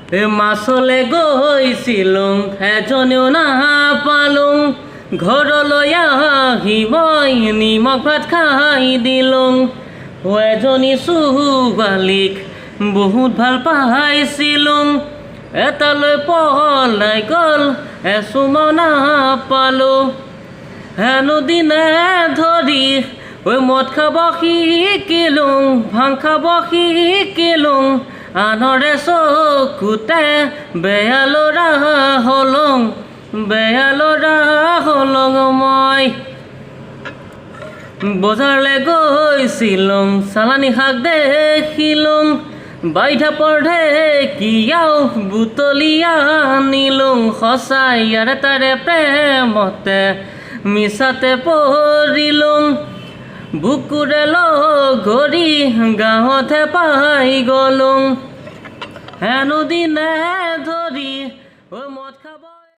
মাছলে গৈছিলোঁ এজনেও নাপালোঁ ঘৰলৈ আহি মই নিমখ ভাত খাই দিলোঁ এজনী ছোৱালীক বহুত ভাল পাইছিলোঁ এটালৈ পলাই গ'ল এচুমা নাপালোঁ হেনো দিনে ধৰি মদ খাব শিকিলোঁ ভাং খাব শিকিলোঁ আনৰে চকুতে বেয়া ল'ৰা হ'লোঁ মই বজাৰলৈ গৈছিলোঁ চালানী শাক দেখিলোঁ বাইধা পঢ়ে কিয়াও বুটলি আনিলোঁ সঁচাই ইয়াৰে তাৰে প্ৰেমতে মিছাতে পৰিলোঁ বুকুৰে লগৰি গাঁৱতহে পাই গ'লোঁ হেনো দিনে ধৰি মদ খা